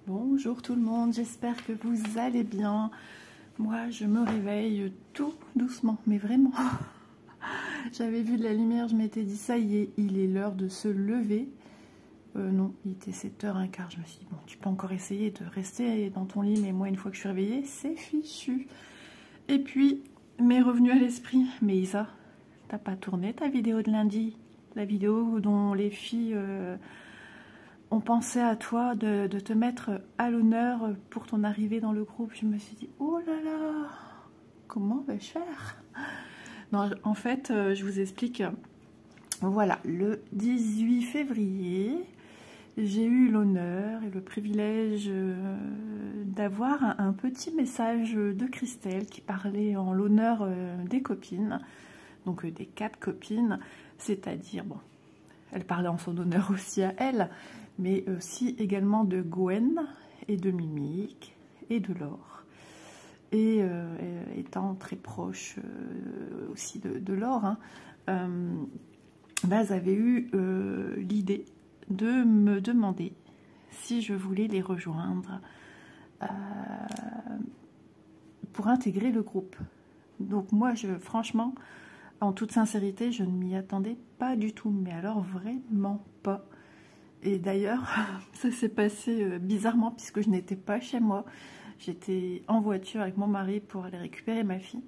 Bonjour tout le monde, j'espère que vous allez bien. Moi, je me réveille tout doucement, mais vraiment. J'avais vu de la lumière, je m'étais dit, ça y est, il est l'heure de se lever. Non, il était 7h15, je me suis dit, bon, tu peux encore essayer de rester dans ton lit, mais moi, une fois que je suis réveillée, c'est fichu. Et puis, m'est revenu à l'esprit, mais Isa, t'as pas tourné ta vidéo de lundi? La vidéo dont les filles... on pensait à toi de te mettre à l'honneur pour ton arrivée dans le groupe. Je me suis dit, oh là là, comment vais-je faire? Non, en fait, je vous explique. Voilà, le 18 février, j'ai eu l'honneur et le privilège d'avoir un petit message de Christelle qui parlait en l'honneur des copines, donc des 4 copines, c'est-à-dire, bon, elle parlait en son honneur aussi à elle, mais aussi également de Gwen et de Mimique et de Laure. Et étant très proche aussi de Laure, hein, elles avaient eu l'idée de me demander si je voulais les rejoindre pour intégrer le groupe. Donc moi, franchement, en toute sincérité, je ne m'y attendais pas du tout, mais alors vraiment pas. Et d'ailleurs, ça s'est passé bizarrement puisque je n'étais pas chez moi. J'étais en voiture avec mon mari pour aller récupérer ma fille.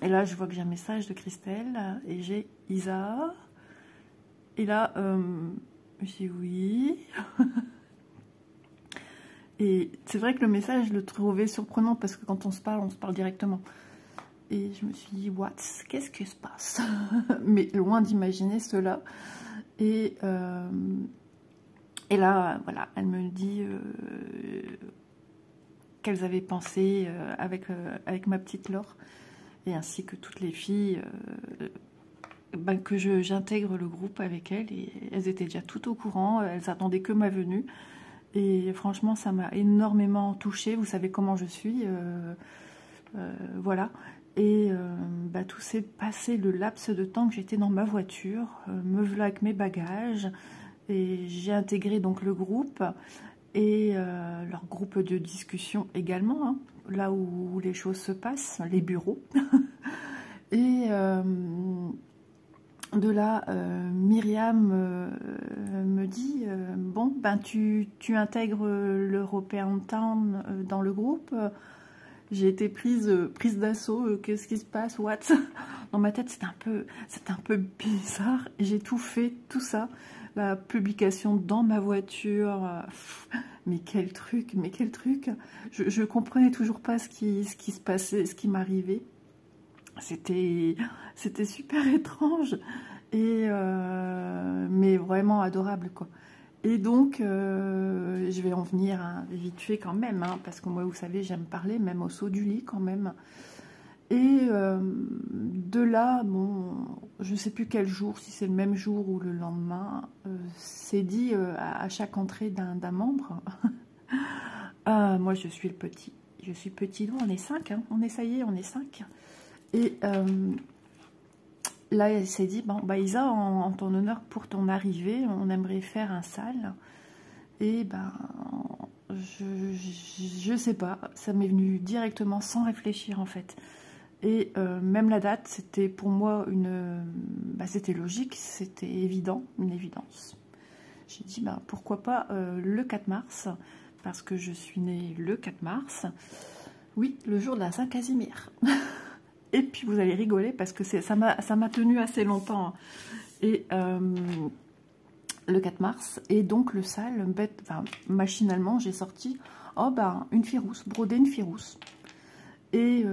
Et là, je vois que j'ai un message de Christelle et j'ai Isa. Et là, j'ai oui. Et c'est vrai que le message, je le trouvais surprenant parce que quand on se parle directement. Et je me suis dit, what? Qu'est-ce qui se passe? Mais loin d'imaginer cela. Et là, voilà, elle me dit qu'elles avaient pensé avec ma petite Laure, et ainsi que toutes les filles, que j'intègre le groupe avec elles. Et elles étaient déjà toutes au courant, elles attendaient que ma venue. Et franchement, ça m'a énormément touchée. Vous savez comment je suis, voilà. Et tout s'est passé le laps de temps que j'étais dans ma voiture, me voilà avec mes bagages, et j'ai intégré donc le groupe et leur groupe de discussion également, hein, là où les choses se passent, les bureaux. Et de là, Myriam me dit bon, tu intègres l'European Town dans le groupe. J'ai été prise d'assaut. Qu'est-ce qui se passe? What? Dans ma tête, c'est un peu bizarre. J'ai tout fait, tout ça. La publication dans ma voiture. Mais quel truc, mais quel truc. Je comprenais toujours pas ce qui se passait, ce qui m'arrivait. C'était super étrange. Et mais vraiment adorable, quoi. Et donc, je vais en venir vite fait quand même, hein, parce que moi, vous savez, j'aime parler, même au saut du lit quand même. Et de là, bon, je ne sais plus quel jour, si c'est le même jour ou le lendemain, c'est dit à chaque entrée d'un membre. Moi, je suis le petit. Je suis petit, nous, on est 5, hein, ça y est, on est 5. Et là, elle s'est dit, bon, Isa, en ton honneur, pour ton arrivée, on aimerait faire un sale. Et je sais pas, ça m'est venu directement sans réfléchir en fait. Et même la date, c'était pour moi c'était logique, c'était évident, une évidence. J'ai dit, pourquoi pas le 4 mars, parce que je suis née le 4 mars. Oui, le jour de la Saint-Casimir. Et puis vous allez rigoler parce que ça m'a tenu assez longtemps. Et le 4 mars, et donc le sale, machinalement, j'ai sorti une fille rousse, broder une fille rousse. Et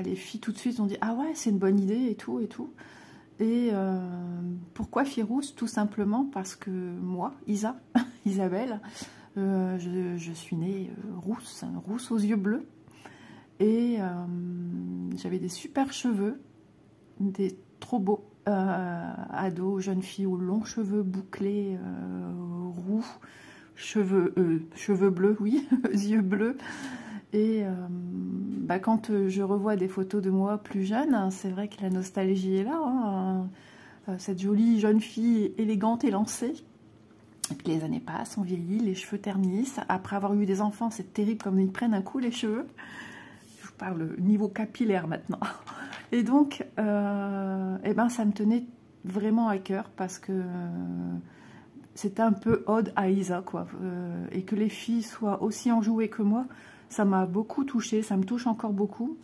les filles tout de suite ont dit, ah ouais, c'est une bonne idée et tout et tout. Et pourquoi fille rousse? Tout simplement parce que moi, Isabelle, je suis née rousse aux yeux bleus. Et j'avais des super cheveux, des trop beaux ados, jeunes filles aux longs cheveux bouclés, roux, cheveux bleus, oui, yeux bleus. Et quand je revois des photos de moi plus jeune, hein, c'est vrai que la nostalgie est là, hein, cette jolie jeune fille élégante et lancée. Les années passent, on vieillit, les cheveux ternissent. Après avoir eu des enfants, c'est terrible comme ils prennent un coup les cheveux. Je vous parle niveau capillaire maintenant. Et donc, eh ben, ça me tenait vraiment à cœur parce que c'était un peu ode à Isa, quoi. Et que les filles soient aussi enjouées que moi, ça m'a beaucoup touchée, ça me touche encore beaucoup.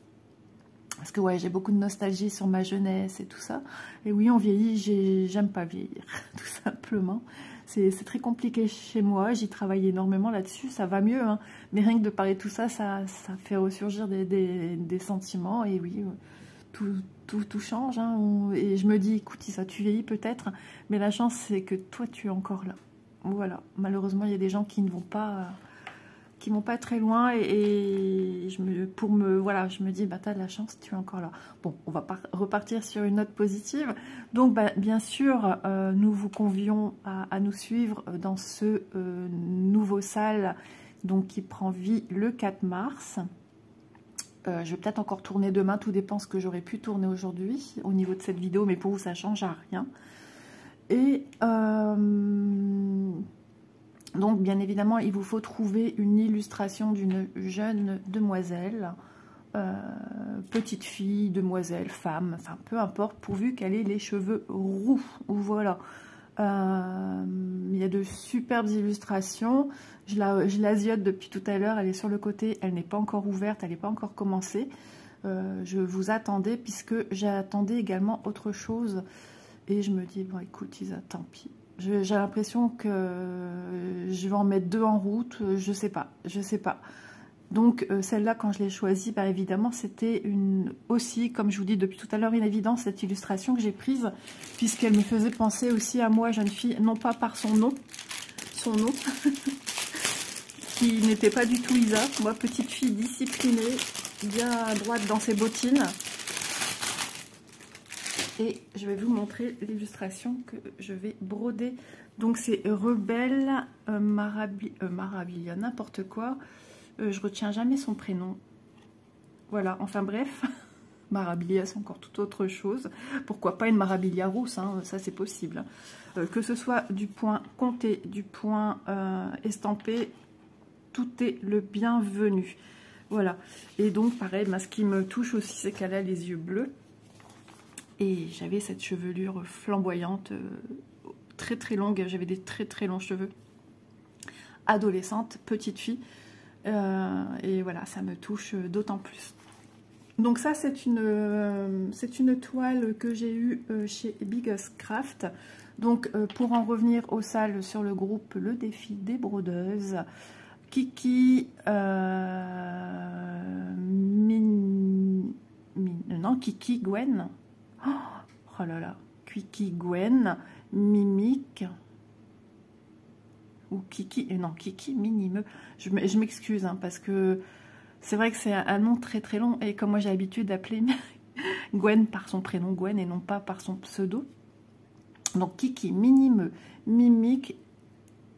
Parce que ouais, j'ai beaucoup de nostalgie sur ma jeunesse et tout ça. Et oui, on vieillit, j'aime pas vieillir, tout simplement. C'est très compliqué chez moi, j'y travaille énormément là-dessus, ça va mieux, hein. Mais rien que de parler de tout ça, ça fait ressurgir des sentiments. Et oui, tout change, hein. Et je me dis, écoute, ça tu vieillis peut-être, mais la chance c'est que toi tu es encore là. Voilà, malheureusement il y a des gens qui ne vont pas... qui vont pas très loin et je me dis bah t'as de la chance, tu es encore là. Bon, on va repartir sur une note positive. Donc bah, bien sûr nous vous convions à nous suivre dans ce nouveau salle donc qui prend vie le 4 mars. Je vais peut-être encore tourner demain, tout dépend ce que j'aurais pu tourner aujourd'hui au niveau de cette vidéo, mais pour vous ça change à rien. Et donc, bien évidemment, il vous faut trouver une illustration d'une jeune demoiselle, petite fille, demoiselle, femme, enfin, peu importe, pourvu qu'elle ait les cheveux roux. Voilà. Il y a de superbes illustrations. Je la ziote depuis tout à l'heure, elle est sur le côté, elle n'est pas encore ouverte, elle n'est pas encore commencée. Je vous attendais, puisque j'attendais également autre chose. Et je me dis, bon, écoute, Isa, tant pis. J'ai l'impression que je vais en mettre 2 en route, je sais pas. Donc celle-là, quand je l'ai choisie, bah, évidemment, c'était aussi, comme je vous dis depuis tout à l'heure, une évidence, cette illustration que j'ai prise, puisqu'elle me faisait penser aussi à moi, jeune fille, non pas par son nom, qui n'était pas du tout Isa, moi, petite fille disciplinée, bien droite dans ses bottines. Et je vais vous montrer l'illustration que je vais broder. Donc c'est Rebelle Marabilia, n'importe quoi. Je retiens jamais son prénom. Voilà, enfin bref. Marabilia, c'est encore toute autre chose. Pourquoi pas une Marabilia rousse, hein, ça c'est possible. Que ce soit du point compté, du point estampé, tout est le bienvenu. Voilà. Et donc pareil, bah, ce qui me touche aussi, c'est qu'elle a les yeux bleus. Et j'avais cette chevelure flamboyante, très très longue. J'avais des très très longs cheveux. Adolescente, petite fille. Et voilà, ça me touche d'autant plus. Donc ça, c'est une toile que j'ai eue chez Biggest Craft. Donc pour en revenir aux salles sur le groupe Le Défi des Brodeuses, Kiki, Kiki Gwen. Oh là là, Kiki Gwen, Mimique, ou Kiki, non, Kiki Minime. Je m'excuse, hein, parce que c'est vrai que c'est un nom très très long, et comme moi j'ai l'habitude d'appeler Gwen par son prénom Gwen et non pas par son pseudo. Donc Kiki, Minime, Mimique,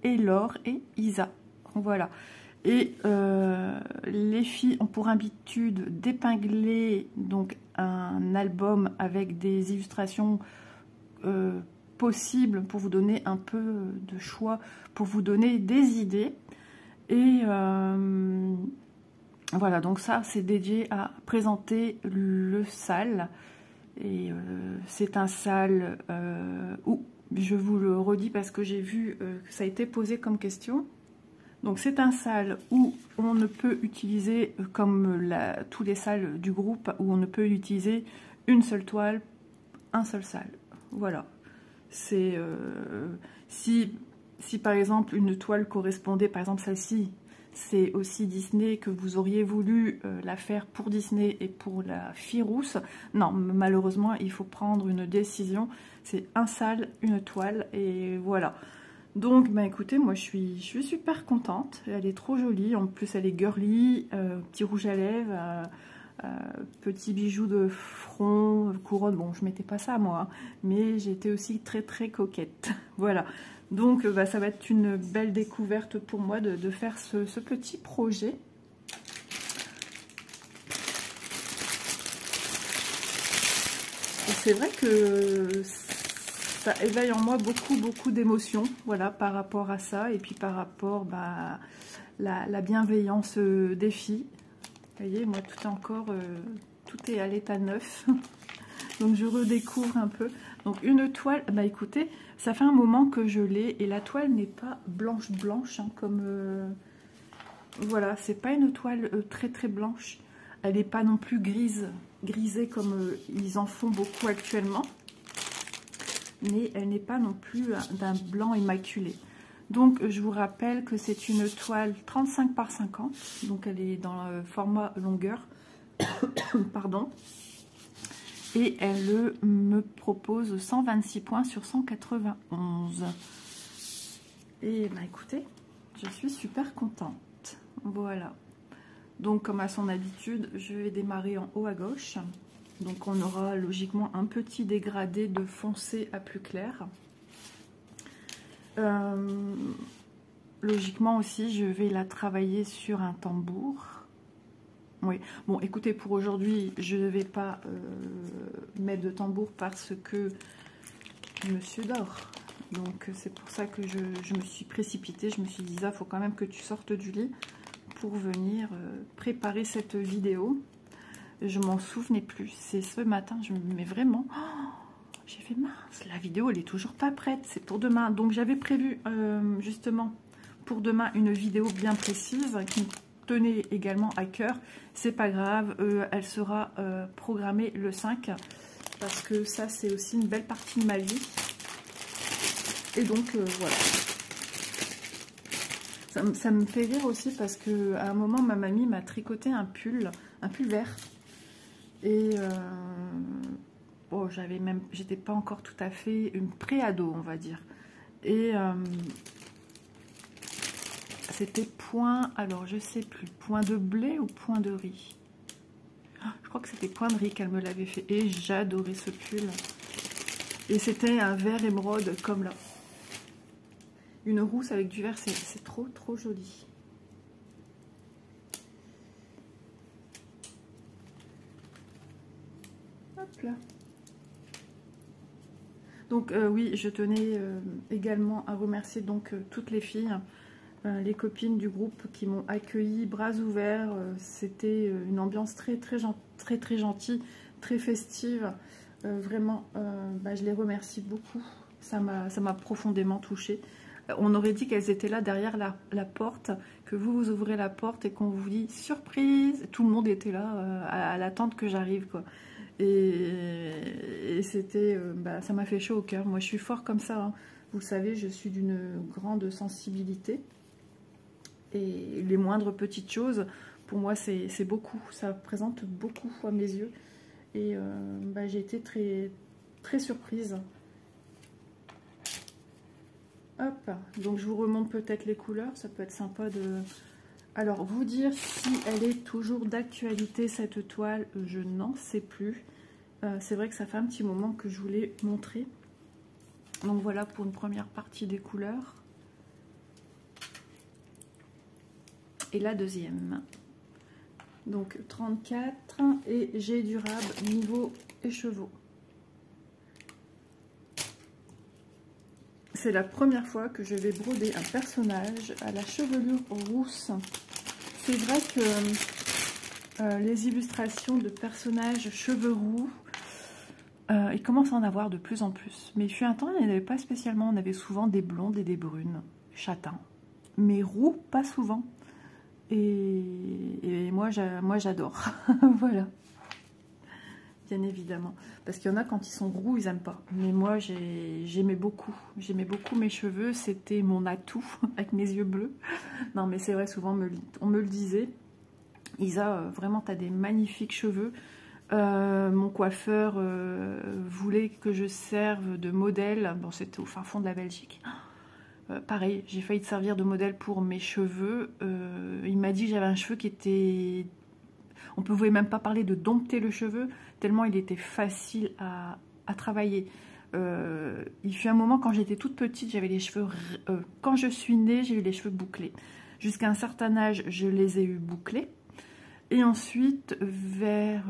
Elor et Isa. Voilà. Et les filles ont pour habitude d'épingler donc un album avec des illustrations possibles pour vous donner un peu de choix, pour vous donner des idées. Et voilà, donc ça c'est dédié à présenter le sale. Et c'est un sale où, je vous le redis parce que j'ai vu que ça a été posé comme question. Donc c'est un sale où on ne peut utiliser, comme tous les sales du groupe, où on ne peut utiliser une seule toile, un seul sale. Voilà. C'est si par exemple une toile correspondait, par exemple celle-ci, c'est aussi Disney, que vous auriez voulu la faire pour Disney et pour la fille rousse. Non, malheureusement, il faut prendre une décision. C'est un sale, une toile, et voilà. Donc, bah écoutez, moi je suis super contente. Elle est trop jolie. En plus, elle est girly, petit rouge à lèvres, petit bijou de front, couronne. Bon, je mettais pas ça moi, hein, mais j'étais aussi très très coquette. Voilà. Donc, bah, ça va être une belle découverte pour moi de faire ce petit projet. Et c'est vrai que ça éveille en moi beaucoup d'émotions, voilà, par rapport à ça, et puis par rapport la bienveillance des filles. Vous voyez, moi tout est encore, tout est à l'état neuf, donc je redécouvre un peu. Donc une toile, bah écoutez, ça fait un moment que je l'ai, et la toile n'est pas blanche hein, comme, voilà, c'est pas une toile très blanche. Elle n'est pas non plus grisée comme ils en font beaucoup actuellement. Mais elle n'est pas non plus d'un blanc immaculé. Donc je vous rappelle que c'est une toile 35 par 50. Donc elle est dans le format longueur. Pardon. Et elle me propose 126 points sur 191. Et bah écoutez, je suis super contente. Voilà. Donc comme à son habitude, je vais démarrer en haut à gauche. Donc on aura logiquement un petit dégradé de foncé à plus clair. Logiquement aussi, je vais la travailler sur un tambour. Oui, bon écoutez, pour aujourd'hui, je ne vais pas mettre de tambour parce que monsieur dort. Donc c'est pour ça que je me suis précipitée. Je me suis dit, il faut quand même que tu sortes du lit pour venir préparer cette vidéo. Je m'en souvenais plus. C'est ce matin, je me mets vraiment... Oh, j'ai fait mince, la vidéo, elle est toujours pas prête. C'est pour demain. Donc, j'avais prévu, justement, pour demain, une vidéo bien précise qui me tenait également à cœur. C'est pas grave. Elle sera programmée le 5. Parce que ça, c'est aussi une belle partie de ma vie. Et donc, voilà. Ça me fait rire aussi parce qu'à un moment, ma mamie m'a tricoté un pull vert. Et bon, j'étais pas encore tout à fait une pré-ado, on va dire. Et c'était point, alors je sais plus, point de blé ou point de riz. Je crois que c'était point de riz qu'elle me l'avait fait. Et j'adorais ce pull. Et c'était un vert émeraude comme là. Une rousse avec du vert, c'est trop joli. Hop là. Donc oui, je tenais également à remercier donc toutes les filles, les copines du groupe qui m'ont accueilli bras ouverts. C'était une ambiance très gentille, très festive. Vraiment, je les remercie beaucoup. Ça m'a profondément touchée. On aurait dit qu'elles étaient là derrière la porte, que vous ouvrez la porte et qu'on vous dit surprise. Tout le monde était là à l'attente que j'arrive, quoi. Et c'était, ça m'a fait chaud au cœur. Moi, je suis fort comme ça, hein. Vous le savez, je suis d'une grande sensibilité. Et les moindres petites choses, pour moi, c'est beaucoup. Ça représente beaucoup à mes yeux. Et j'ai été très surprise. Hop, donc je vous remonte peut-être les couleurs, ça peut être sympa de... Alors, vous dire si elle est toujours d'actualité, cette toile, je n'en sais plus. C'est vrai que ça fait un petit moment que je vous l'ai montré. Donc voilà pour une première partie des couleurs. Et la deuxième. Donc 34 et jet durable niveau écheveau. C'est la première fois que je vais broder un personnage à la chevelure rousse. C'est vrai que les illustrations de personnages cheveux roux, il commence à en avoir de plus en plus. Mais il fut un temps, il n'y en avait pas spécialement. On avait souvent des blondes et des brunes, châtains. Mais roux, pas souvent. Et moi j'adore. Voilà. Bien évidemment. Parce qu'il y en a, quand ils sont roux, ils n'aiment pas. Mais moi, j'aimais beaucoup. J'aimais beaucoup mes cheveux. C'était mon atout avec mes yeux bleus. Non, mais c'est vrai, souvent, on me le disait. Isa, vraiment, tu as des magnifiques cheveux. Mon coiffeur voulait que je serve de modèle. Bon, c'était au fin fond de la Belgique. Pareil, j'ai failli te servir de modèle pour mes cheveux. Il m'a dit que j'avais un cheveu qui était... On ne pouvait même pas parler de dompter le cheveu, tellement il était facile à travailler. Il fut un moment, quand j'étais toute petite, j'avais les cheveux... quand je suis née, j'ai eu les cheveux bouclés. Jusqu'à un certain âge, je les ai eus bouclés. Et ensuite, vers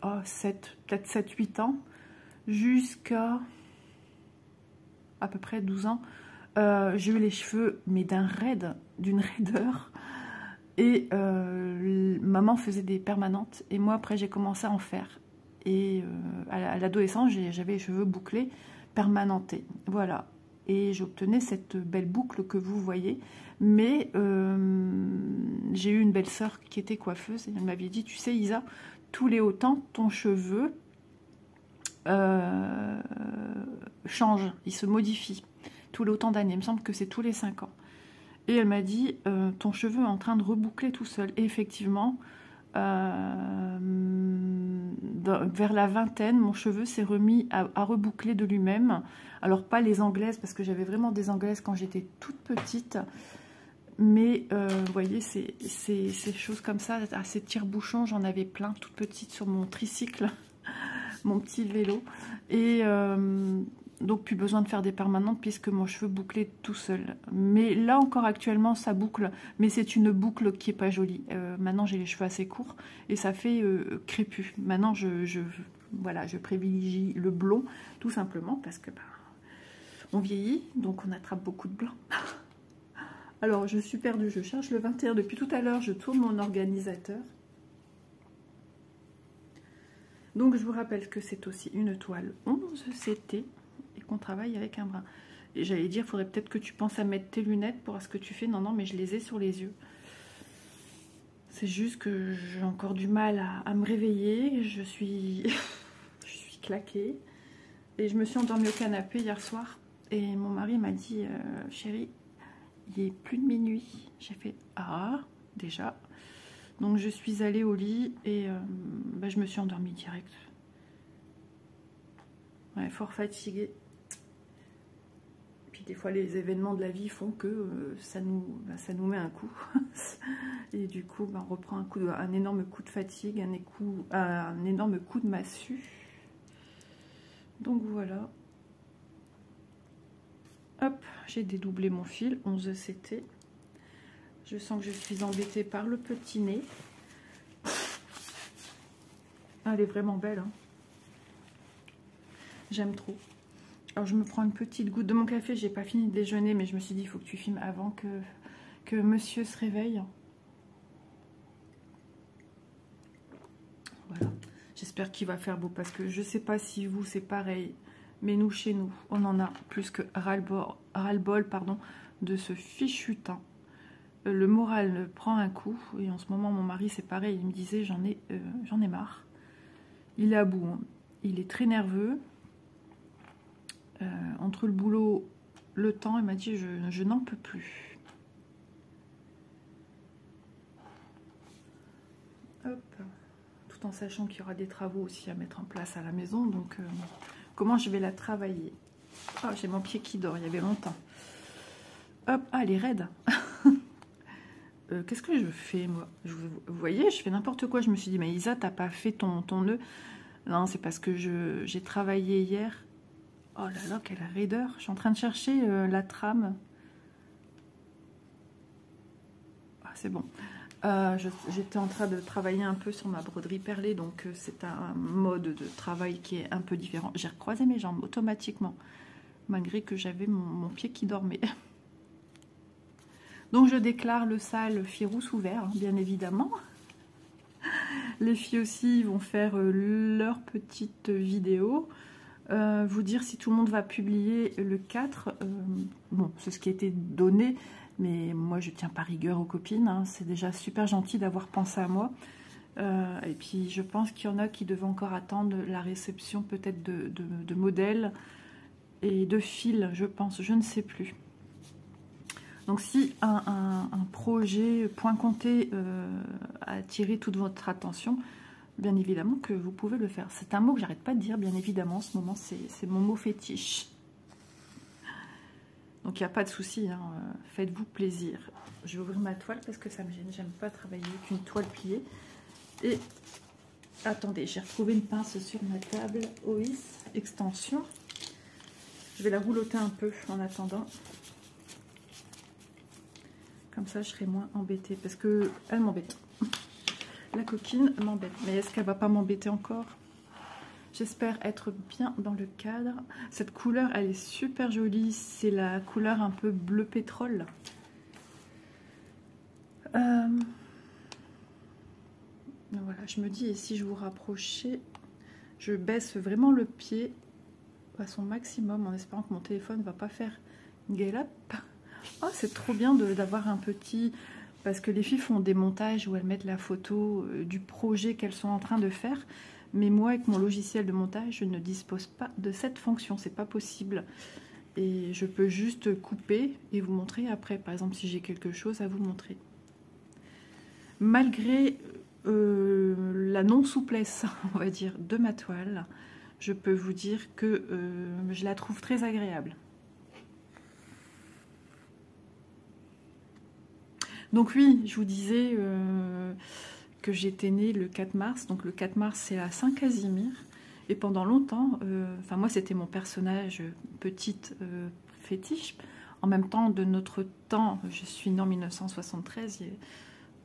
peut-être 7-8 ans, jusqu'à à peu près 12 ans. J'ai eu les cheveux, mais d'une raideur. Et maman faisait des permanentes. Et moi, après, j'ai commencé à en faire. Et à l'adolescence, j'avais les cheveux bouclés, permanentés. Voilà. Et j'obtenais cette belle boucle que vous voyez. Mais j'ai eu une belle sœur qui était coiffeuse. Et elle m'avait dit, tu sais Isa, tous les autant, ton cheveu change, il se modifie. Tous les autant d'années. Il me semble que c'est tous les 5 ans. Et elle m'a dit, ton cheveu est en train de reboucler tout seul. Et effectivement, vers la vingtaine, mon cheveu s'est remis à reboucler de lui-même. Alors pas les anglaises, parce que j'avais vraiment des anglaises quand j'étais toute petite. Mais vous voyez, ces choses comme ça, ces tire-bouchons, j'en avais plein, toute petite sur mon tricycle, mon petit vélo. Et donc plus besoin de faire des permanentes puisque mon cheveu bouclait tout seul. Mais là encore actuellement ça boucle, mais c'est une boucle qui est pas jolie. Maintenant j'ai les cheveux assez courts et ça fait crépus. Maintenant voilà, je privilégie le blond tout simplement parce que on vieillit donc on attrape beaucoup de blanc. Alors je suis perdue, je cherche le 21 depuis tout à l'heure, je tourne mon organisateur. Donc je vous rappelle que c'est aussi une toile 11 CT. Qu'on travaille avec un brin. Et j'allais dire, il faudrait peut-être que tu penses à mettre tes lunettes pour ce que tu fais. Non, non, mais je les ai sur les yeux. C'est juste que j'ai encore du mal à me réveiller. Je suis claquée. Et je me suis endormie au canapé hier soir. Et mon mari m'a dit, chérie, il est plus de minuit. J'ai fait, ah, déjà. Donc je suis allée au lit et je me suis endormie direct. Ouais, fort fatiguée. Des fois, les événements de la vie font que ça nous met un coup. Et du coup, on reprend un énorme coup de fatigue, un énorme coup de massue. Donc voilà. Hop, j'ai dédoublé mon fil, 11 CT. Je sens que je suis embêtée par le petit nez. Elle est vraiment belle, hein. J'aime trop. Alors je me prends une petite goutte de mon café, j'ai pas fini de déjeuner, mais je me suis dit il faut que tu filmes avant que monsieur se réveille. Voilà, j'espère qu'il va faire beau parce que je sais pas si vous c'est pareil, mais nous chez nous, on en a plus que ras-le-bol de ce fichu temps. Le moral prend un coup et en ce moment mon mari c'est pareil, il me disait j'en ai marre. Il est à bout, hein. Il est très nerveux. Entre le boulot, le temps, il m'a dit je n'en peux plus. Hop. Tout en sachant qu'il y aura des travaux aussi à mettre en place à la maison. Donc comment je vais la travailler? Ah, j'ai mon pied qui dort, il y avait longtemps. Hop, ah, elle est raide. Qu'est-ce que je fais moi? Vous voyez, je fais n'importe quoi. Je me suis dit, mais Isa, t'as pas fait ton nœud? Non, c'est parce que j'ai travaillé hier. Oh là là, quelle raideur. Je suis en train de chercher la trame. Ah, c'est bon. J'étais en train de travailler un peu sur ma broderie perlée, donc c'est un mode de travail qui est un peu différent. J'ai recroisé mes jambes automatiquement, malgré que j'avais mon pied qui dormait. Donc je déclare le sale Firous ouvert, hein, bien évidemment. Les filles aussi vont faire leur petite vidéo. Vous dire si tout le monde va publier le 4. Bon, c'est ce qui a été donné, mais moi je tiens pas rigueur aux copines. Hein. C'est déjà super gentil d'avoir pensé à moi. Et puis je pense qu'il y en a qui devaient encore attendre la réception peut-être de modèles et de fils, je pense, je ne sais plus. Donc si un projet point compté a attiré toute votre attention, bien évidemment que vous pouvez le faire. C'est un mot que j'arrête pas de dire, bien évidemment, en ce moment, c'est mon mot fétiche. Donc il n'y a pas de souci, hein, faites-vous plaisir. Je vais ouvrir ma toile parce que ça me gêne, j'aime pas travailler avec une toile pliée. Et attendez, j'ai retrouvé une pince sur ma table, OIS, extension. Je vais la roulotter un peu en attendant. Comme ça, je serai moins embêtée parce qu'elle m'embête. La coquine m'embête. Mais est-ce qu'elle va pas m'embêter encore? J'espère être bien dans le cadre. Cette couleur, elle est super jolie. C'est la couleur un peu bleu pétrole. Voilà, je me dis, et si je vous rapprochais, je baisse vraiment le pied à son maximum en espérant que mon téléphone ne va pas faire une galope. Oh, c'est trop bien d'avoir un petit... Parce que les filles font des montages où elles mettent la photo du projet qu'elles sont en train de faire. Mais moi, avec mon logiciel de montage, je ne dispose pas de cette fonction. C'est pas possible. Et je peux juste couper et vous montrer après. Par exemple, si j'ai quelque chose à vous montrer. Malgré la non-souplesse, on va dire, de ma toile, je peux vous dire que je la trouve très agréable. Donc oui, je vous disais que j'étais née le 4 mars. Donc le 4 mars, c'est à Saint-Casimir. Et pendant longtemps, enfin moi, c'était mon personnage petite fétiche. En même temps, de notre temps, je suis née en 1973.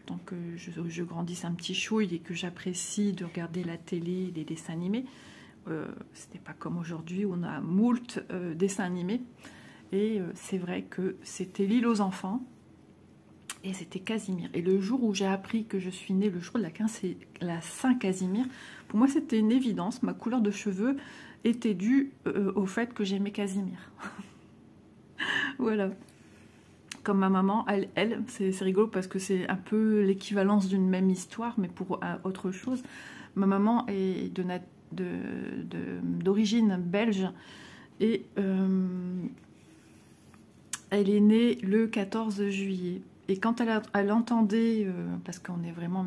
Tant que je grandisse un petit chouille et que j'apprécie de regarder la télé, des dessins animés. C'était pas comme aujourd'hui où on a moult dessins animés. Et c'est vrai que c'était l'île aux enfants. Et c'était Casimir. Et le jour où j'ai appris que je suis née, le jour de la Saint-Casimir, pour moi c'était une évidence. Ma couleur de cheveux était due au fait que j'aimais Casimir. Voilà. Comme ma maman, elle c'est rigolo parce que c'est un peu l'équivalence d'une même histoire, mais pour autre chose. Ma maman est d'origine belge et elle est née le 14 juillet. Et quand elle entendait, parce qu'on est vraiment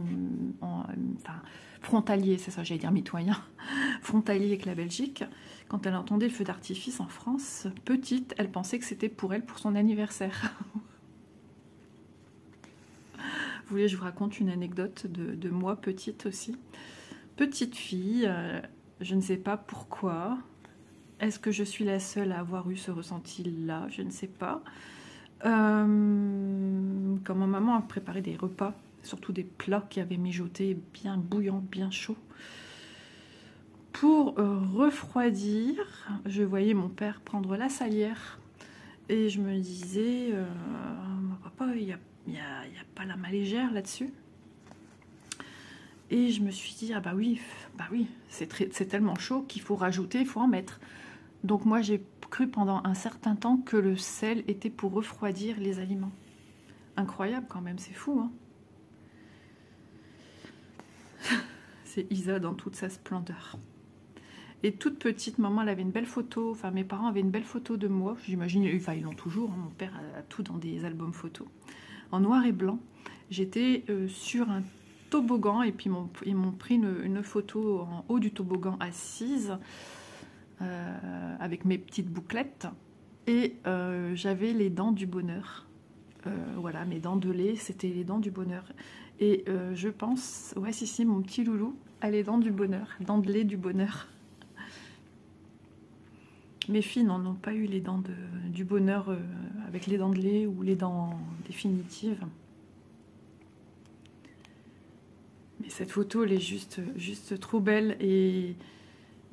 frontalier, c'est ça, j'allais dire mitoyen, frontalier avec la Belgique, quand elle entendait le feu d'artifice en France, petite, elle pensait que c'était pour elle, pour son anniversaire. Vous voulez que je vous raconte une anecdote de moi, petite aussi. Petite fille, je ne sais pas pourquoi. Est-ce que je suis la seule à avoir eu ce ressenti-là? Je ne sais pas. Quand ma maman a préparé des repas, surtout des plats qui avaient mijoté bien bouillants, bien chauds, pour refroidir, je voyais mon père prendre la salière et je me disais, papa, il n'y a pas la main légère là-dessus. Et je me suis dit, ah bah oui, c'est tellement chaud qu'il faut rajouter, il faut en mettre. Donc moi j'ai cru pendant un certain temps que le sel était pour refroidir les aliments. Incroyable quand même, c'est fou, hein. C'est Isa dans toute sa splendeur. Et toute petite, maman, elle avait une belle photo, enfin mes parents avaient une belle photo de moi, j'imagine, enfin ils l'ont toujours, hein, mon père a tout dans des albums photos, en noir et blanc. J'étais sur un toboggan et puis ils m'ont pris une photo en haut du toboggan assise, avec mes petites bouclettes et j'avais les dents du bonheur. Voilà, mes dents de lait, c'était les dents du bonheur. Et je pense, ouais, si, mon petit loulou a les dents du bonheur, dents de lait du bonheur. Mes filles n'ont pas eu les dents du bonheur avec les dents de lait ou les dents définitives. Mais cette photo, elle est juste trop belle. Et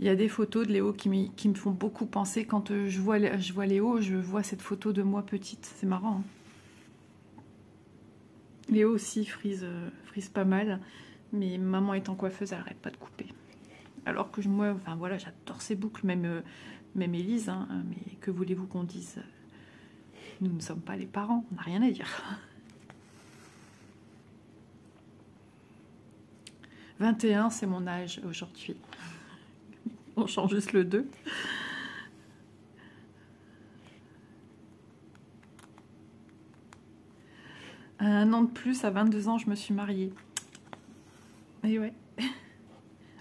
il y a des photos de Léo qui me font beaucoup penser. Quand je vois Léo, je vois cette photo de moi petite. C'est marrant, hein. Léo aussi frise pas mal. Mais maman étant coiffeuse, elle n'arrête pas de couper. Alors que moi, enfin voilà, j'adore ses boucles, même Élise. Hein, mais que voulez-vous qu'on dise? Nous ne sommes pas les parents, on n'a rien à dire. 21, c'est mon âge aujourd'hui. On change juste le 2. À 1 an de plus, à 22 ans, je me suis mariée. Et ouais.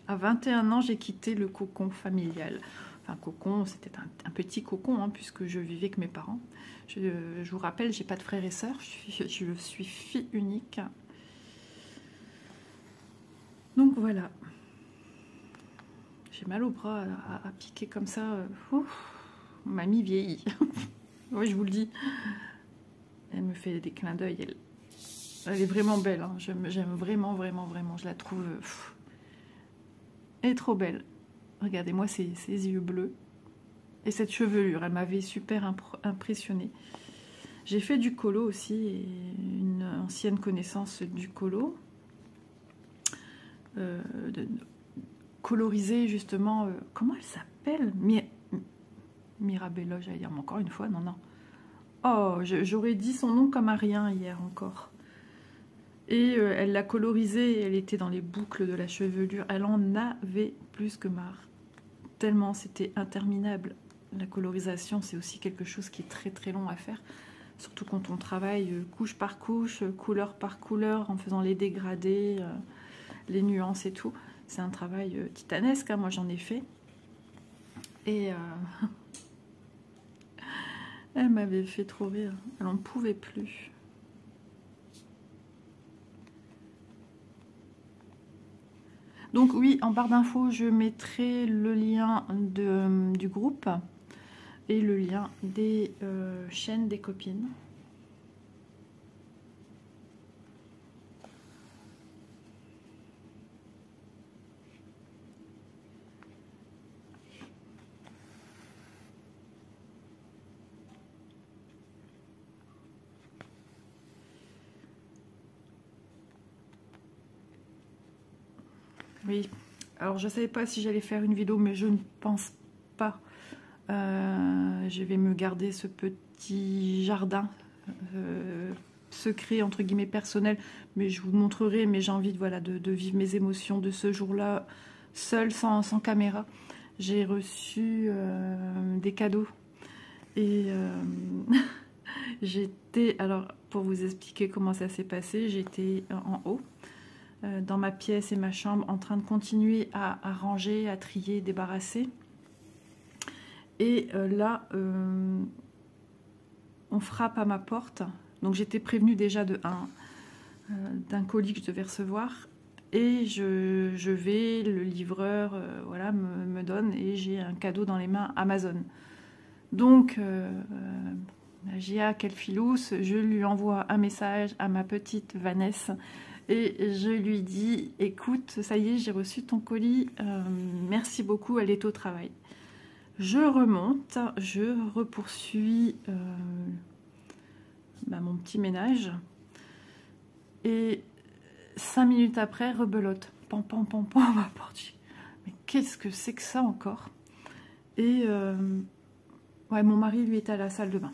À 21 ans, j'ai quitté le cocon familial. Enfin, cocon, c'était un petit cocon, hein, puisque je vivais avec mes parents. Je vous rappelle, j'ai pas de frères et sœurs. Je suis fille unique. Donc voilà. J'ai mal au bras à piquer comme ça. Mamie vieillit. Oui, je vous le dis. Elle me fait des clins d'œil. Elle est vraiment belle. Hein. J'aime vraiment, vraiment, vraiment. Je la trouve... elle est trop belle. Regardez-moi ces yeux bleus. Et cette chevelure, elle m'avait super impressionnée. J'ai fait du colo aussi, et une ancienne connaissance du colo. Coloriser justement, comment elle s'appelle? Mirabella, j'allais dire, mais encore une fois, non. Oh, j'aurais dit son nom comme à rien hier encore. Et elle l'a colorisée, elle était dans les boucles de la chevelure. Elle en avait plus que marre. Tellement c'était interminable. La colorisation, c'est aussi quelque chose qui est très très long à faire. Surtout quand on travaille couche par couche, couleur par couleur, en faisant les dégradés, les nuances et tout. C'est un travail titanesque, hein, moi j'en ai fait. Et elle m'avait fait trop rire. Elle n'en pouvait plus. Donc oui, en barre d'infos, je mettrai le lien du groupe et le lien des chaînes des copines. Oui, alors je ne savais pas si j'allais faire une vidéo, mais je ne pense pas. Je vais me garder ce petit jardin secret, entre guillemets, personnel, mais je vous montrerai, mais j'ai envie voilà, de vivre mes émotions de ce jour-là, seule, sans caméra. J'ai reçu des cadeaux et j'étais, alors pour vous expliquer comment ça s'est passé, j'étais en haut, dans ma pièce et ma chambre, en train de continuer à ranger, à trier, débarrasser. Et là, on frappe à ma porte. Donc j'étais prévenue déjà d'un colis que je devais recevoir. Et je vais, le livreur voilà, me donne, et j'ai un cadeau dans les mains Amazon. Donc, Gia, quel filousse, je lui envoie un message à ma petite Vanessa. Et je lui dis, écoute, ça y est, j'ai reçu ton colis, merci beaucoup, elle est au travail. Je remonte, je repoursuis mon petit ménage. Et 5 minutes après, rebelote. Pam, pam, pam, pam, à ma porte. Mais qu'est-ce que c'est que ça encore? Et ouais, mon mari, lui, est à la salle de bain.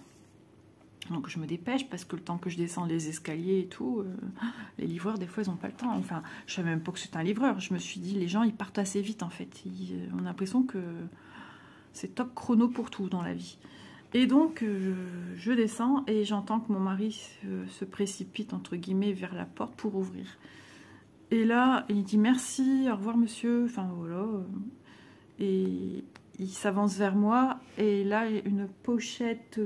Donc je me dépêche parce que le temps que je descends les escaliers et tout, les livreurs des fois ils n'ont pas le temps. Enfin, je savais même pas que c'était un livreur. Je me suis dit, les gens ils partent assez vite en fait. On a l'impression que c'est top chrono pour tout dans la vie. Et donc je descends et j'entends que mon mari se précipite entre guillemets vers la porte pour ouvrir. Et là il dit merci, au revoir monsieur. Enfin voilà. Et il s'avance vers moi et là une pochette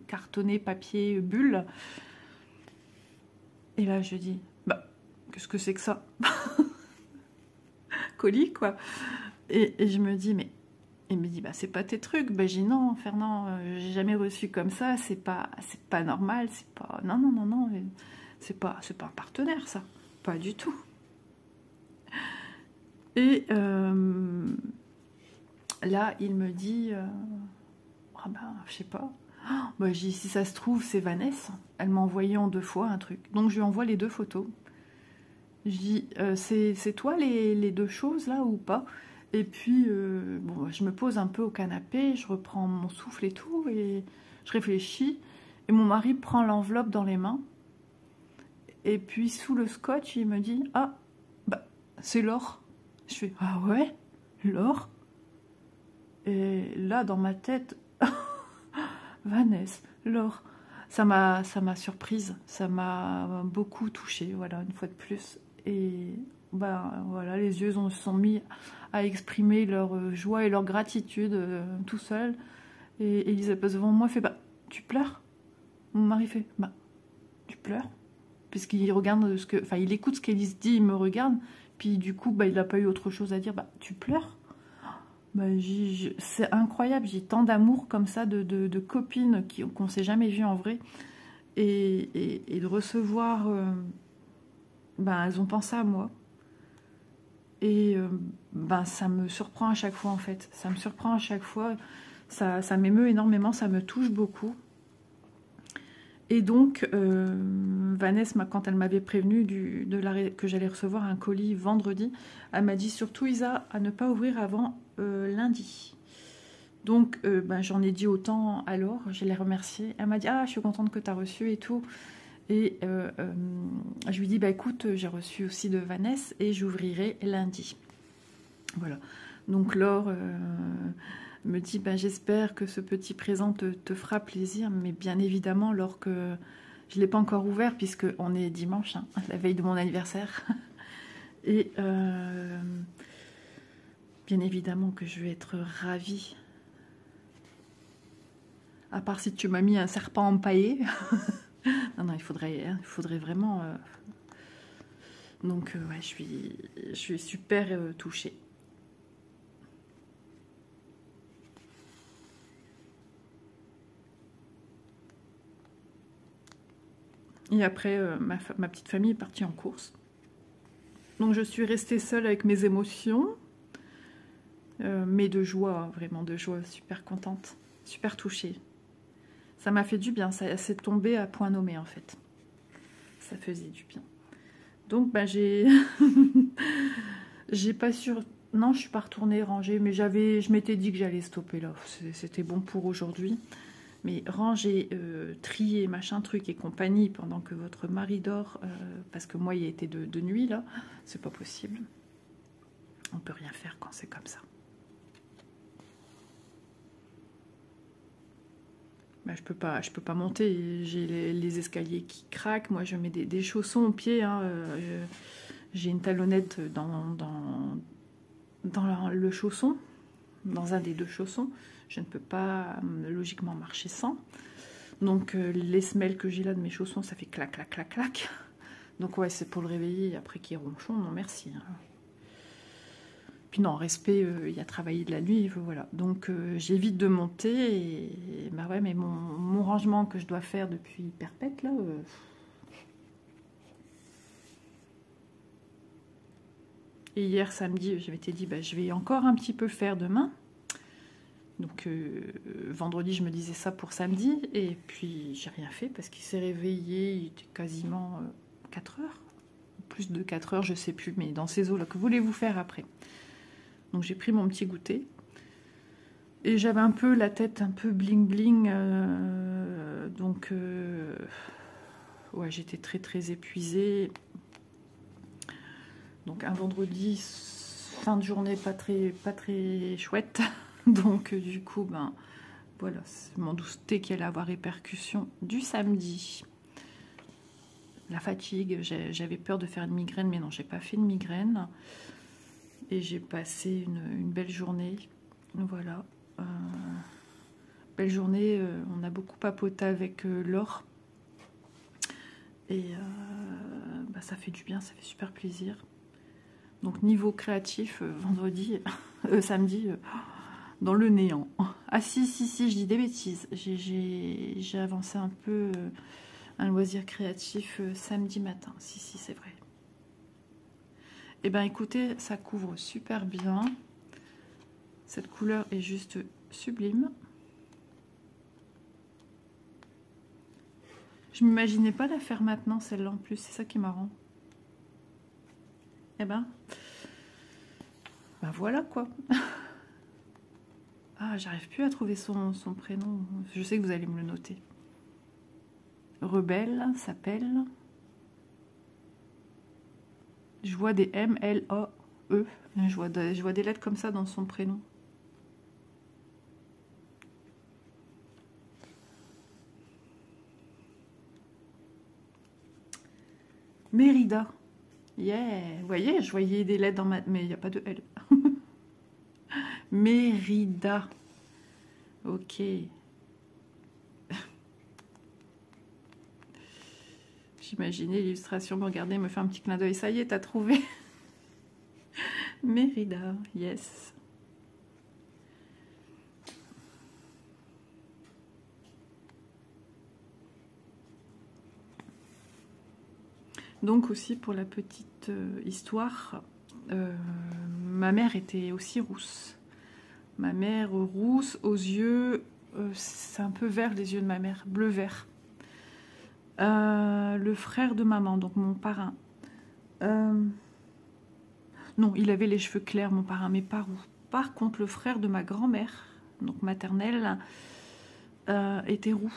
cartonnée, papier, bulle. Et là je dis, bah qu'est-ce que c'est que ça? Colis quoi. Et je me dis, mais il me dit, bah c'est pas tes trucs. Bah j'ai dit, non Fernand, j'ai jamais reçu comme ça, c'est pas normal, c'est pas, non, c'est pas un partenaire ça, pas du tout. Et là, il me dit, ah ben, je sais pas. Bah, j'ai dit, si ça se trouve, c'est Vanessa. Elle m'a envoyé en 2 fois un truc. Donc, je lui envoie les 2 photos. Je dis, c'est toi les 2 choses là ou pas? Et puis, bon, je me pose un peu au canapé, je reprends mon souffle et tout, et je réfléchis. Et mon mari prend l'enveloppe dans les mains. Et puis, sous le scotch, il me dit, ah, bah, c'est l'or. Je fais, ah ouais, l'or? Et là, dans ma tête, Vanessa, l'or, ça m'a surprise, ça m'a beaucoup touchée, voilà, une fois de plus. Et ben voilà, les yeux se sont mis à exprimer leur joie et leur gratitude tout seul. Et Elisabeth devant moi fait, bah, tu pleures? Mon mari fait, bah, tu pleures? Puisqu'il regarde ce que, enfin, il écoute ce qu'Élise dit, il me regarde, puis du coup, bah, il n'a pas eu autre chose à dire, bah, tu pleures? Bah, c'est incroyable, j'ai tant d'amour comme ça de copines qu'on ne s'est jamais vues en vrai. Et de recevoir, ben, elles ont pensé à moi. Et ben, ça me surprend à chaque fois en fait. Ça me surprend à chaque fois. Ça m'émeut énormément, ça me touche beaucoup. Et donc, Vanessa, quand elle m'avait prévenu que j'allais recevoir un colis vendredi, elle m'a dit surtout, Isa, à ne pas ouvrir avant lundi. Donc, ben, j'en ai dit autant alors, je l'ai remerciée. Elle m'a dit, ah, je suis contente que tu as reçu et tout. Et je lui dis, bah écoute, j'ai reçu aussi de Vanessa et j'ouvrirai lundi. Voilà. Donc Laure me dit, bah, j'espère que ce petit présent te fera plaisir, mais bien évidemment, Laure, que je ne l'ai pas encore ouvert puisqu'on est dimanche, hein, la veille de mon anniversaire. Et bien évidemment que je vais être ravie. À part si tu m'as mis un serpent empaillé. Non, non, il faudrait vraiment... Donc, ouais, je suis super touchée. Et après, ma petite famille est partie en course. Donc, je suis restée seule avec mes émotions. Mais de joie, vraiment de joie, super contente, super touchée. Ça m'a fait du bien, ça s'est tombé à point nommé en fait. Ça faisait du bien. Donc bah, j'ai pas sûr. Non, je suis pas retournée ranger, mais je m'étais dit que j'allais stopper là. C'était bon pour aujourd'hui. Mais ranger, trier, machin truc et compagnie pendant que votre mari dort, parce que moi il a été de nuit là, c'est pas possible. On peut rien faire quand c'est comme ça. Bah, je peux pas monter, j'ai les escaliers qui craquent, moi je mets des chaussons aux pieds, hein, j'ai une talonnette dans le chausson, dans un des deux chaussons, je ne peux pas logiquement marcher sans, donc les semelles que j'ai là de mes chaussons, ça fait clac, clac, clac, clac, donc ouais, c'est pour le réveiller après qu'il est ronchon, non merci, hein. Puis non, respect, il y a travaillé de la nuit, voilà. Donc j'évite de monter et bah ouais, mais mon rangement que je dois faire depuis perpète là. Et hier samedi, je m'étais dit bah je vais encore un petit peu faire demain. Donc vendredi, je me disais ça pour samedi et puis j'ai rien fait parce qu'il s'est réveillé, il était quasiment 4 heures, plus de 4 heures, je sais plus, mais dans ces eaux là. Que voulez-vous faire après? Donc j'ai pris mon petit goûter. Et j'avais un peu la tête un peu bling bling. Donc ouais, j'étais très très épuisée. Donc un vendredi, fin de journée pas très chouette. Donc du coup, ben voilà, je m'en doutais qu'elle allait avoir répercussion du samedi. La fatigue, j'avais peur de faire une migraine, mais non, j'ai pas fait de migraine. Et j'ai passé une belle journée. Voilà. Belle journée. On a beaucoup papoté avec Laure. Et bah, ça fait du bien, ça fait super plaisir. Donc niveau créatif, vendredi, samedi, dans le néant. Ah si, je dis des bêtises. J'ai avancé un peu un loisir créatif samedi matin. Si, c'est vrai. Et ben écoutez, ça couvre super bien. Cette couleur est juste sublime. Je m'imaginais pas la faire maintenant, celle-là en plus. C'est ça qui est marrant. Eh ben voilà quoi. Ah, j'arrive plus à trouver son prénom. Je sais que vous allez me le noter. Rebelle s'appelle... Je vois des M, L, O, E. Je vois des lettres comme ça dans son prénom. Mérida. Yeah. Vous voyez, je voyais des lettres dans ma... Mais il n'y a pas de L. Mérida. Ok. J'imaginais l'illustration. Regardez, me fait un petit clin d'œil. Ça y est, t'as trouvé. Mérida, yes. Donc aussi pour la petite histoire, ma mère était aussi rousse. Ma mère rousse, aux yeux, c'est un peu vert les yeux de ma mère, bleu-vert. Le frère de maman, donc mon parrain. Non, il avait les cheveux clairs, mon parrain, mais pas roux. Par contre, le frère de ma grand-mère, donc maternelle, était roux.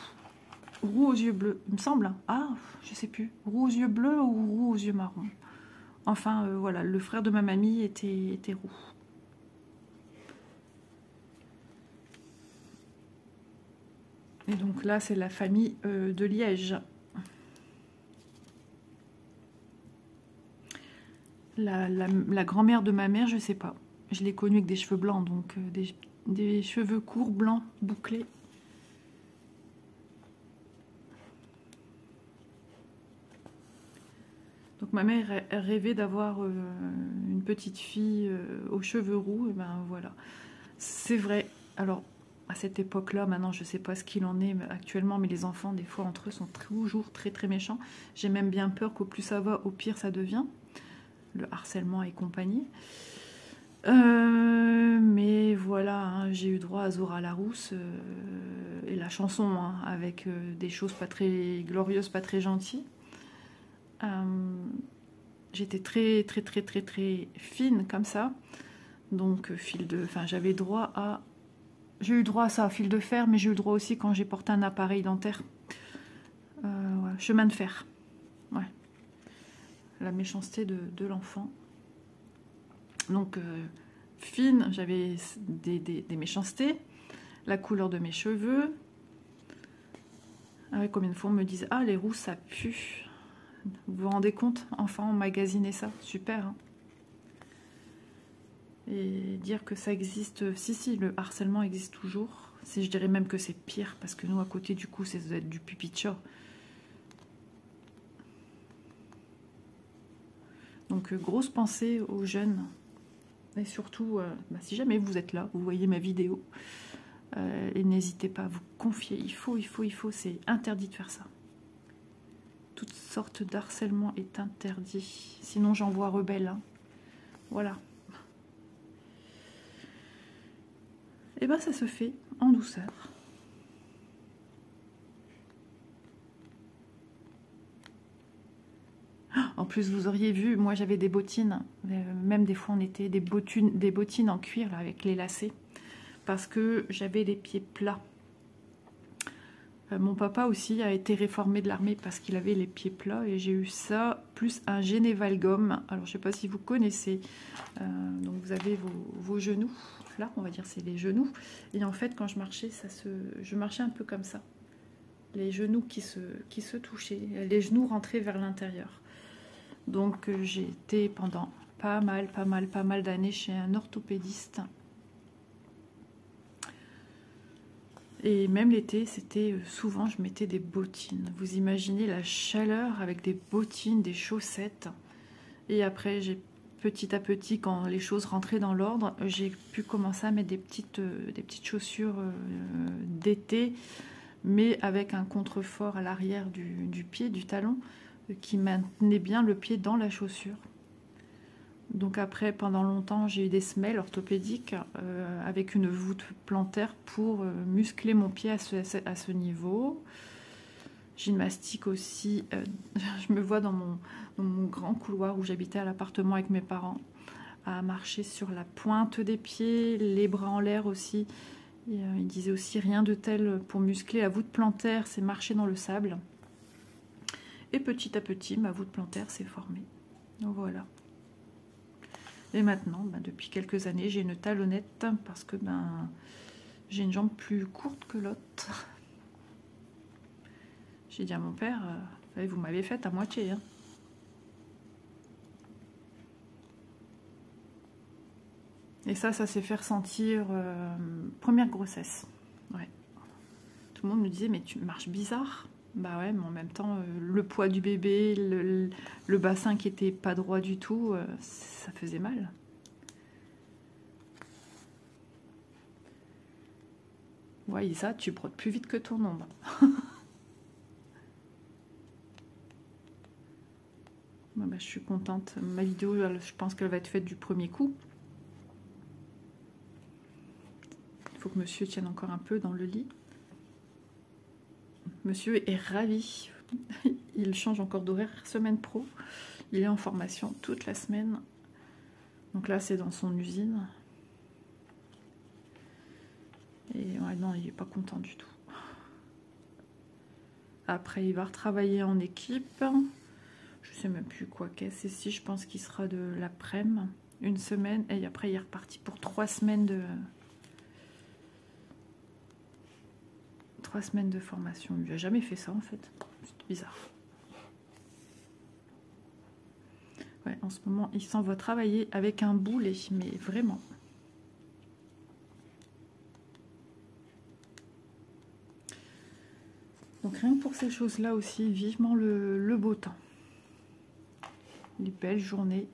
Roux aux yeux bleus, il me semble. Ah, je sais plus. Roux aux yeux bleus ou roux aux yeux marrons. Enfin, voilà, le frère de ma mamie était roux. Et donc là, c'est la famille de Liège. La grand-mère de ma mère, je sais pas. Je l'ai connue avec des cheveux blancs, donc des cheveux courts, blancs, bouclés. Donc ma mère rêvait d'avoir une petite fille aux cheveux roux, et ben voilà. C'est vrai. Alors, à cette époque-là, maintenant je sais pas ce qu'il en est actuellement, mais les enfants, des fois, entre eux, sont toujours très très méchants. J'ai même bien peur qu'au plus ça va, au pire ça devient. Le harcèlement et compagnie. Mais voilà, hein, j'ai eu droit à Zora Larousse et la chanson, hein, avec des choses pas très glorieuses, pas très gentilles. J'étais très très très très très fine comme ça, donc j'avais droit à, j'ai eu droit à ça, fil de fer, mais j'ai eu le droit aussi quand j'ai porté un appareil dentaire, voilà, chemin de fer, ouais, la méchanceté de l'enfant. Donc fine, j'avais des méchancetés, la couleur de mes cheveux. Ah ouais, combien de fois on me disait, ah les roux ça pue. Vous vous rendez compte? Enfin, emmagasiner ça, super. Hein. Et dire que ça existe, si, le harcèlement existe toujours. Si je dirais même que c'est pire, parce que nous, à côté, du coup, ça doit être du pipi de chat. Donc, grosse pensée aux jeunes. Et surtout, si jamais vous êtes là, vous voyez ma vidéo, et n'hésitez pas à vous confier. Il faut, c'est interdit de faire ça. Toutes sortes d'harcèlement est interdit. Sinon, j'envoie rebelle. Hein. Voilà. Et ben, ça se fait en douceur. En plus, vous auriez vu, moi j'avais des bottines. Même des fois, on était des bottines en cuir là, avec les lacets. Parce que j'avais les pieds plats. Mon papa aussi a été réformé de l'armée parce qu'il avait les pieds plats et j'ai eu ça, plus un génévalgum. Alors je ne sais pas si vous connaissez, donc vous avez vos genoux, là on va dire c'est les genoux. Et en fait quand je marchais, je marchais un peu comme ça. Les genoux qui se touchaient, les genoux rentraient vers l'intérieur. Donc j'ai été pendant pas mal d'années chez un orthopédiste. Et même l'été, c'était souvent, je mettais des bottines. Vous imaginez la chaleur avec des bottines, des chaussettes. Et après, petit à petit, quand les choses rentraient dans l'ordre, j'ai pu commencer à mettre des petites chaussures d'été, mais avec un contrefort à l'arrière du pied, du talon, qui maintenait bien le pied dans la chaussure. Donc après, pendant longtemps, j'ai eu des semelles orthopédiques avec une voûte plantaire pour muscler mon pied à ce niveau. Gymnastique aussi. Je me vois dans mon grand couloir où j'habitais à l'appartement avec mes parents, à marcher sur la pointe des pieds, les bras en l'air aussi. Et, il disait aussi rien de tel pour muscler la voûte plantaire, c'est marcher dans le sable. Et petit à petit, ma voûte plantaire s'est formée. Donc voilà. Et maintenant, depuis quelques années, j'ai une talonnette parce que j'ai une jambe plus courte que l'autre. J'ai dit à mon père, vous m'avez faite à moitié. Hein. Et ça s'est fait ressentir première grossesse. Ouais. Tout le monde me disait, mais tu marches bizarre. Bah ouais, mais en même temps, le poids du bébé, le bassin qui était pas droit du tout, ça faisait mal. Ouais, ça, tu brodes plus vite que ton ombre. Bah, je suis contente. Ma vidéo, je pense qu'elle va être faite du premier coup. Il faut que monsieur tienne encore un peu dans le lit. Monsieur est ravi. Il change encore d'horaire semaine pro. Il est en formation toute la semaine. Donc là, c'est dans son usine. Et ouais, non, il n'est pas content du tout. Après, il va retravailler en équipe. Je sais même plus quoi qu'est-ce. Ici, je pense qu'il sera de l'après-midi. Une semaine. Et après, il est reparti pour 3 semaines de... 3 semaines de formation. Il n'a jamais fait ça, en fait. C'est bizarre. Ouais, en ce moment, il s'en va travailler avec un boulet. Mais vraiment. Donc rien que pour ces choses-là aussi, vivement le beau temps. Les belles journées.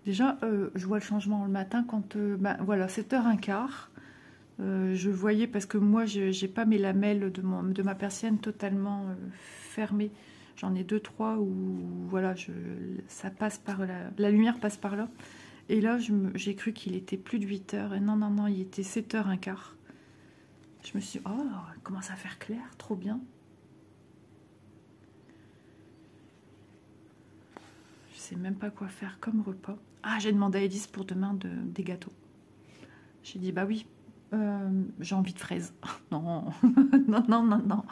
Déjà, je vois le changement le matin quand, ben, voilà, 7h15. Je voyais, parce que moi, j'ai pas mes lamelles de ma persienne totalement fermées. J'en ai 2-3 où, voilà, ça passe par la lumière passe par là. Et là, j'ai cru qu'il était plus de 8h. Et non, non, non, il était 7h15. Je me suis dit, oh, il commence à faire clair, trop bien. Je sais même pas quoi faire comme repas. Ah, j'ai demandé à Elise pour demain des gâteaux. J'ai dit, bah oui, j'ai envie de fraises. Non, non, non, non, non.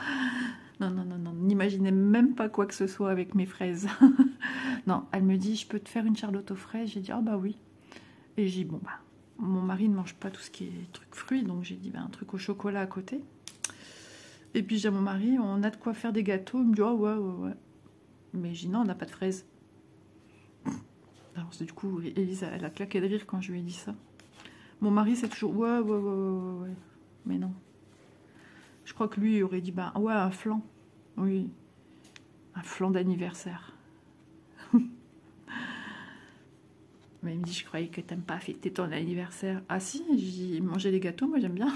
Non, non, non, non. N'imaginez même pas quoi que ce soit avec mes fraises. Non, elle me dit, je peux te faire une charlotte aux fraises. J'ai dit, ah bah oui. Et j'ai dit, bon, bah, mon mari ne mange pas tout ce qui est truc fruits, donc j'ai dit, bah, un truc au chocolat à côté. Et puis j'ai dit à mon mari, on a de quoi faire des gâteaux. Il me dit, oh ouais, ouais, ouais. Mais j'ai dit, non, on n'a pas de fraises. Alors du coup, Elise, elle a claqué de rire quand je lui ai dit ça. Mon mari, c'est toujours, ouais, ouais, ouais, ouais, ouais. Mais non. Je crois que lui, il aurait dit, bah ouais, un flan. Oui, un flan d'anniversaire. Mais il me dit, je croyais que t'aimes pas fêter ton anniversaire. Ah si, j'ai dit, manger des gâteaux, moi j'aime bien.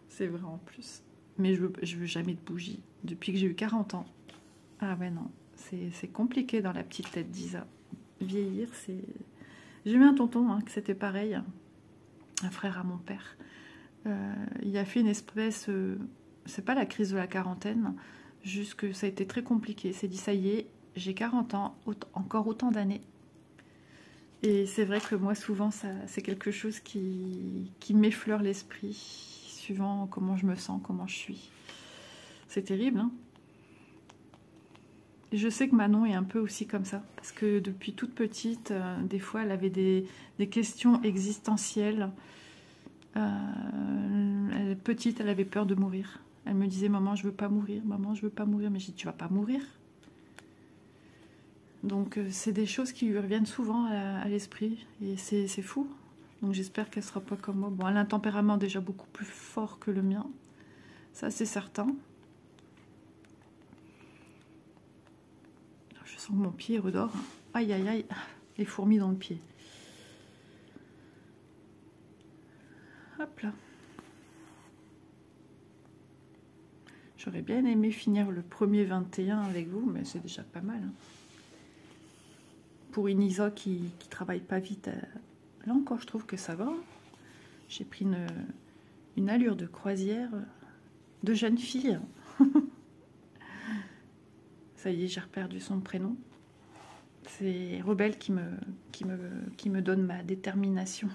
C'est vrai en plus. Mais je veux jamais de bougies. Depuis que j'ai eu 40 ans. Ah ouais, non. C'est compliqué dans la petite tête d'Isa. Vieillir, c'est... J'ai eu un tonton, hein, que c'était pareil. Un frère à mon père. Il a fait une espèce... c'est pas la crise de la quarantaine. Juste que ça a été très compliqué. Il s'est dit, ça y est, j'ai 40 ans, encore autant d'années. Et c'est vrai que moi, souvent, c'est quelque chose qui m'effleure l'esprit, suivant comment je me sens, comment je suis. C'est terrible, hein. Et je sais que Manon est un peu aussi comme ça, parce que depuis toute petite, des fois, elle avait des questions existentielles. Petite, elle avait peur de mourir. Elle me disait, maman, je veux pas mourir, maman, je veux pas mourir. Mais j'ai dit, tu vas pas mourir. Donc, c'est des choses qui lui reviennent souvent à l'esprit, et c'est fou. Donc, j'espère qu'elle sera pas comme moi. Bon, elle a un tempérament déjà beaucoup plus fort que le mien, ça c'est certain. Je sens que mon pied redort. Aïe, aïe, aïe, les fourmis dans le pied. Hop là. J'aurais bien aimé finir le premier 21 avec vous, mais c'est déjà pas mal. Hein. Pour une Isa qui travaille pas vite, là encore, je trouve que ça va. J'ai pris une allure de croisière de jeune fille. Ça y est, j'ai reperdu son prénom. C'est Rebelle qui me donne ma détermination,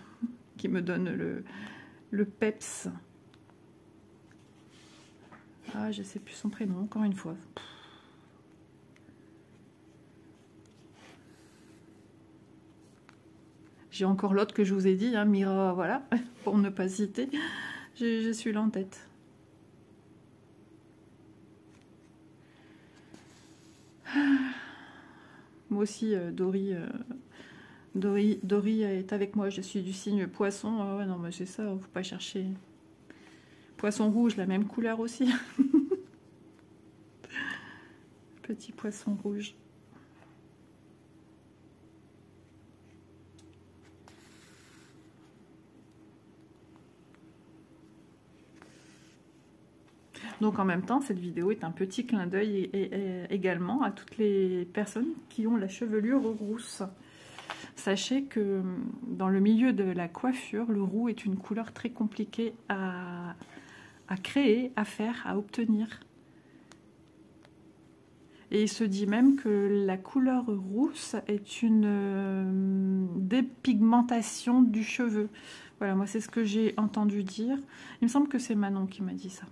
qui me donne le peps. Ah, je sais plus son prénom, encore une fois. J'ai encore l'autre que je vous ai dit, hein, Mira, voilà, pour ne pas citer. Je suis là en tête. Moi aussi, Dory est avec moi. Je suis du signe poisson. Ah ouais, non, mais c'est ça, faut pas chercher. Poisson rouge, la même couleur aussi. Petit poisson rouge. Donc en même temps, cette vidéo est un petit clin d'œil également à toutes les personnes qui ont la chevelure rousse. Sachez que dans le milieu de la coiffure, le roux est une couleur très compliquée à créer, à faire, à obtenir. Et il se dit même que la couleur rousse est une dépigmentation du cheveu. Voilà, moi c'est ce que j'ai entendu dire. Il me semble que c'est Manon qui m'a dit ça.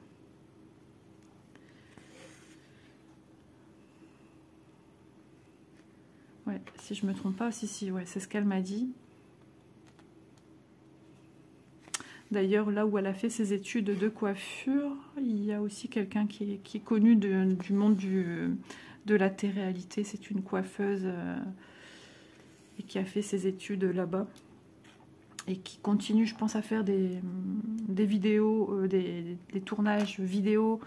Ouais, si je me trompe pas, si, ouais, c'est ce qu'elle m'a dit. D'ailleurs, là où elle a fait ses études de coiffure, il y a aussi quelqu'un qui est connu du monde de la télé-réalité. C'est une coiffeuse et qui a fait ses études là-bas. Et qui continue, je pense, à faire des vidéos, des tournages vidéo,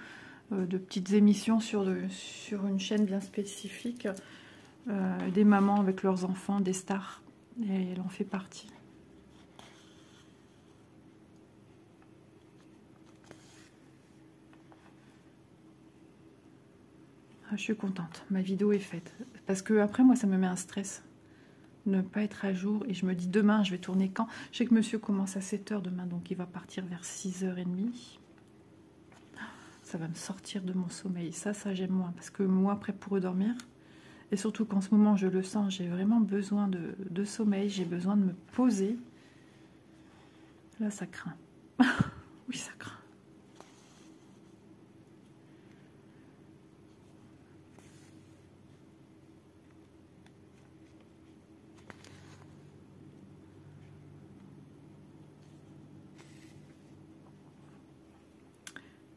de petites émissions sur une chaîne bien spécifique. Des mamans avec leurs enfants, des stars. Et elle en fait partie. Je suis contente, ma vidéo est faite. Parce que après, moi, ça me met un stress. Ne pas être à jour. Et je me dis, demain, je vais tourner quand? Je sais que monsieur commence à 7 h demain, donc il va partir vers 6 h 30. Ça va me sortir de mon sommeil. Ça j'aime moins. Parce que moi, après, pour redormir, et surtout qu'en ce moment, je le sens, j'ai vraiment besoin de sommeil. J'ai besoin de me poser. Là, ça craint. Oui, ça craint.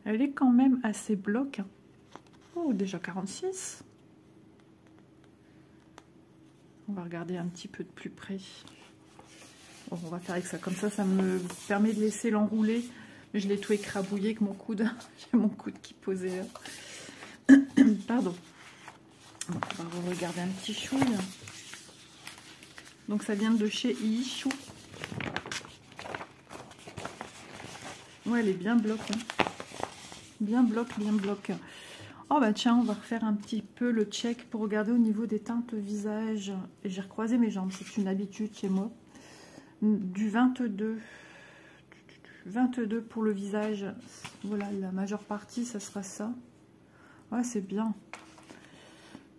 Elle est quand même assez bloc. Oh, déjà 46. On va regarder un petit peu de plus près. Bon, on va faire avec ça. Comme ça me permet de laisser l'enrouler. Mais je l'ai tout écrabouillé avec mon coude. J'ai mon coude qui posait là. Pardon. Bon, on va regarder un petit chouille. Donc ça vient de chez Ichou. Ouais, elle est bien bloc. Hein. Bien bloc, bien bloc. Oh bah tiens, on va refaire un petit peu le check pour regarder au niveau des teintes visage. Et j'ai recroisé mes jambes, c'est une habitude chez moi. Du 22. 22 pour le visage. Voilà, la majeure partie, ça sera ça. Ouais, c'est bien.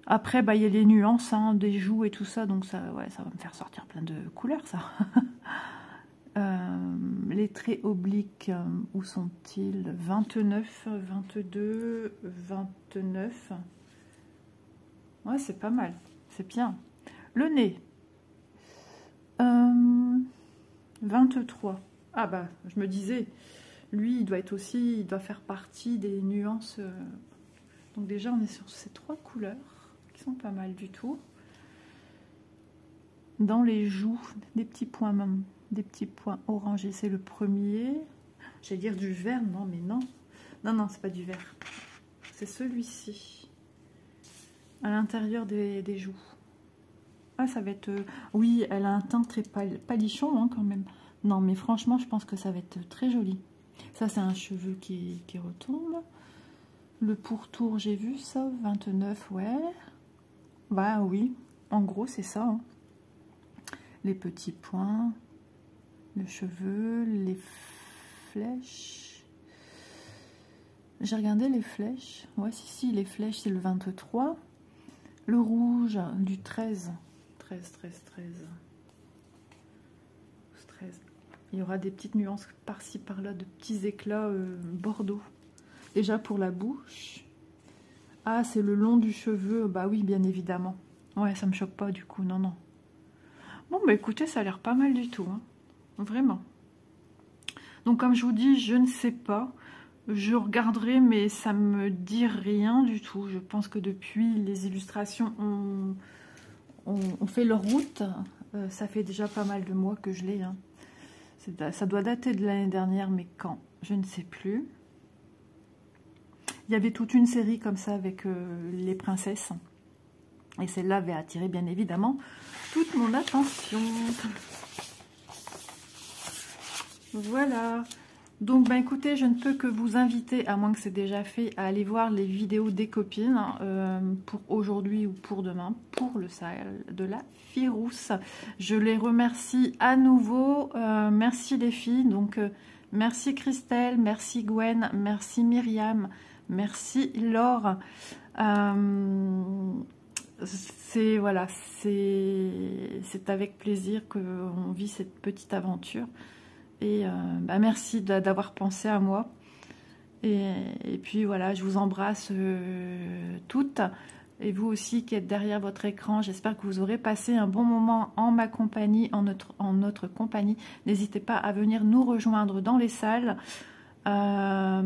Après, bah, il y a les nuances hein, des joues et tout ça. Donc ça, ouais, ça va me faire sortir plein de couleurs, ça. Les traits obliques, où sont-ils? 29, 22, 29. Ouais, c'est pas mal. C'est bien. Le nez. 23. Ah bah, je me disais, lui, il doit être aussi, il doit faire partie des nuances. Donc déjà, on est sur ces 3 couleurs, qui sont pas mal du tout. Dans les joues, des petits points même. Des petits points orangés, c'est le premier. J'allais dire du vert, non, mais non. Non, non, c'est pas du vert. C'est celui-ci. À l'intérieur des joues. Ah, ça va être... oui, elle a un teint très palichon, hein, quand même. Non, mais franchement, je pense que ça va être très joli. Ça, c'est un cheveu qui retombe. Le pourtour, j'ai vu ça. 29, ouais. Bah oui, en gros, c'est ça. Hein. Les petits points... Le cheveu, les flèches. J'ai regardé les flèches. Ouais, si, les flèches, c'est le 23. Le rouge, du 13. 13. Il y aura des petites nuances par-ci, par-là, de petits éclats bordeaux. Déjà pour la bouche. Ah, c'est le long du cheveu. Bah oui, bien évidemment. Ouais, ça me choque pas du coup, non, non. Bon, bah écoutez, ça a l'air pas mal du tout, hein. Vraiment. Donc comme je vous dis, je ne sais pas. Je regarderai, mais ça me dit rien du tout. Je pense que depuis les illustrations ont fait leur route. Ça fait déjà pas mal de mois que je l'ai. Hein. Ça doit dater de l'année dernière, mais quand? Je ne sais plus. Il y avait toute une série comme ça avec les princesses. Et celle-là avait attiré bien évidemment toute mon attention. Voilà. Donc, ben écoutez, je ne peux que vous inviter, à moins que c'est déjà fait, à aller voir les vidéos des copines pour aujourd'hui ou pour demain, pour le Sahel de la fille rousse. Je les remercie à nouveau. Merci les filles. Donc, merci Christelle, merci Gwen, merci Myriam, merci Laure. Voilà, c'est avec plaisir qu'on vit cette petite aventure. Et bah merci d'avoir pensé à moi. Et puis voilà, je vous embrasse toutes. Et vous aussi qui êtes derrière votre écran, j'espère que vous aurez passé un bon moment en ma compagnie, en notre compagnie. N'hésitez pas à venir nous rejoindre dans les salles. Voilà,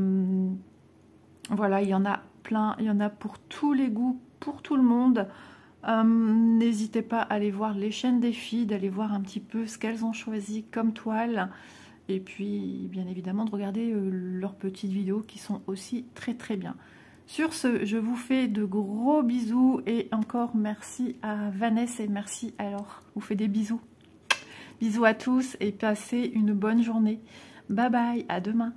il y en a plein, il y en a pour tous les goûts, pour tout le monde. N'hésitez pas à aller voir les chaînes des filles, d'aller voir un petit peu ce qu'elles ont choisi comme toile. Et puis, bien évidemment, de regarder leurs petites vidéos qui sont aussi très très bien. Sur ce, je vous fais de gros bisous et encore merci à Vanessa et merci alors. Je vous fais des bisous. Bisous à tous et passez une bonne journée. Bye bye, à demain.